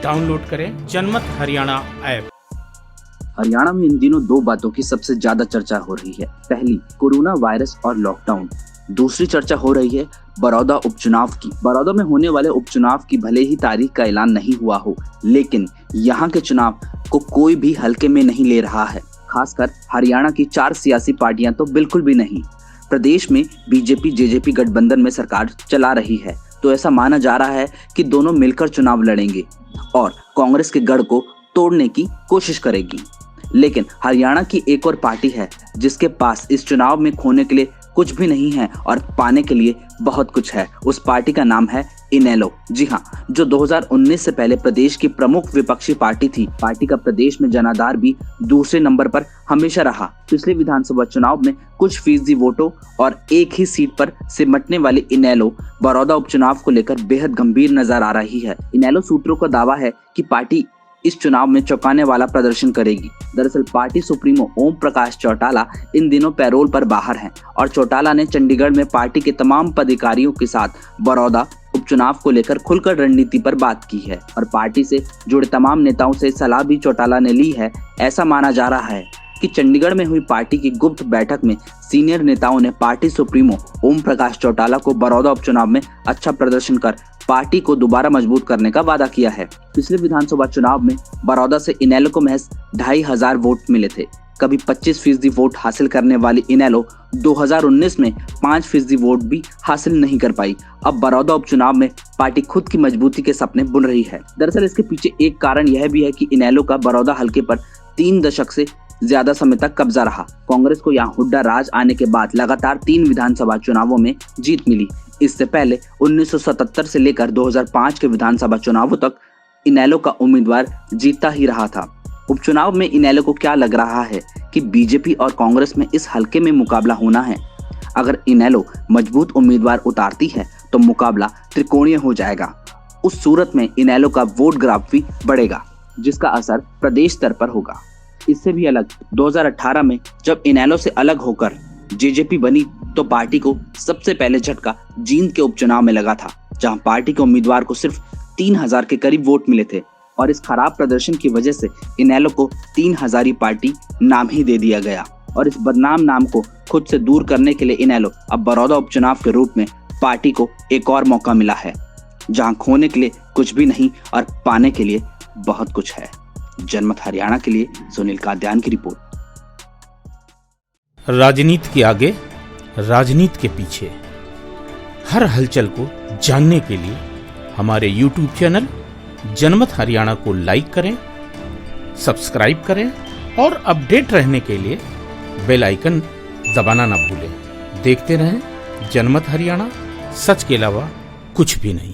Download करें जनमत Haryana app. Haryana में इन दिनों दो बातों की सबसे ज्यादा चर्चा हो रही है। पहली, कोरोना वायरस और लॉकडाउन। दूसरी चर्चा हो रही है बड़ौदा उपचुनाव की। बड़ौदा में होने वाले उपचुनाव की भले ही तारीख का ऐलान नहीं हुआ हो, लेकिन यहाँ के चुनाव को कोई भी हल्के में नहीं ले रहा है। खासकर हरियाणा की 4 सियासी पार्टियां तो बिल्कुल भी नहीं। प्रदेश में बीजेपी जेजेपी गठबंधन में सरकार चला रही है, तो ऐसा माना जा रहा है कि दोनों मिलकर चुनाव लड़ेंगे और कांग्रेस के गढ़ को तोड़ने की कोशिश करेगी। लेकिन हरियाणा की एक और पार्टी है जिसके पास इस चुनाव में खोने के लिए कुछ भी नहीं है और पाने के लिए बहुत कुछ है। उस पार्टी का नाम है इनेलो। जी हाँ, जो 2019 से पहले प्रदेश की प्रमुख विपक्षी पार्टी थी। पार्टी का प्रदेश में जनाधार भी दूसरे नंबर पर हमेशा रहा। पिछले विधानसभा चुनाव में कुछ फीसदी वोटों और एक ही सीट पर सिमटने वाली इनेलो बड़ौदा उपचुनाव को लेकर बेहद गंभीर नजर आ रही है। इनेलो सूत्रों का दावा है कि पार्टी इस चुनाव में चौंकाने वाला प्रदर्शन करेगी। दरअसल पार्टी सुप्रीमो ओम प्रकाश चौटाला इन दिनों पैरोल पर बाहर हैं और चौटाला ने चंडीगढ़ में पार्टी के तमाम पदाधिकारियों के साथ बड़ौदा उपचुनाव को लेकर खुलकर रणनीति पर बात की है और पार्टी से जुड़े तमाम नेताओं से सलाह भी चौटाला ने ली है। ऐसा माना जा रहा है कि चंडीगढ़ में हुई पार्टी की गुप्त बैठक में सीनियर नेताओं ने पार्टी सुप्रीमो ओम प्रकाश चौटाला को बड़ौदा उपचुनाव में अच्छा प्रदर्शन कर पार्टी को दोबारा मजबूत करने का वादा किया है। पिछले विधानसभा चुनाव में बड़ौदा से इनेलो को महज 2500 वोट मिले थे। कभी 25% वोट हासिल करने वाली इनेलो 2019 में 5% वोट भी हासिल नहीं कर पाई। अब बड़ौदा उपचुनाव में पार्टी खुद की मजबूती के सपने बुन रही है। दरअसल इसके पीछे एक कारण यह भी है कि इनेलो का बड़ौदा हलके पर 3 दशक से ज्यादा समय तक कब्जा रहा। कांग्रेस को यहाँ हुड्डा राज आने के बाद लगातार 3 विधानसभा चुनावों में जीत मिली। इससे पहले 1977 से लेकर 2005 के विधानसभा चुनावों तक इनेलो का उम्मीदवार जीतता ही रहा था। उपचुनाव में इनेलो को क्या लग रहा है कि बीजेपी और कांग्रेस में इस हलके में मुकाबला होना है। अगर इनेलो मजबूत उम्मीदवार उतारती है तो मुकाबला त्रिकोणीय हो जाएगा। उस सूरत में इनेलो का वोट ग्राफ भी बढ़ेगा, जिसका असर प्रदेश स्तर पर होगा। इससे भी अलग 2018 में जब इनेलो से अलग होकर जेजेपी बनी तो पार्टी को सबसे पहले झटका जींद के उपचुनाव में लगा था, जहां पार्टी के उम्मीदवार को सिर्फ 3000 के करीब वोट मिले थे और इस खराब प्रदर्शन की वजह से इनेलो को 3000 पार्टी नाम ही दे दिया गया। और इस बदनाम नाम को खुद से दूर करने के लिए इनेलो अब बड़ौदा उपचुनाव के रूप में पार्टी को एक और मौका मिला है, जहां खोने के लिए कुछ भी नहीं और पाने के लिए बहुत कुछ है। जनमत हरियाणा के लिए सुनील काद्यान की रिपोर्ट। राजनीति के आगे, राजनीति के पीछे, हर हलचल को जानने के लिए हमारे YouTube चैनल जनमत हरियाणा को लाइक करें, सब्सक्राइब करें और अपडेट रहने के लिए बेल आइकन दबाना ना भूलें। देखते रहें जनमत हरियाणा, सच के अलावा कुछ भी नहीं।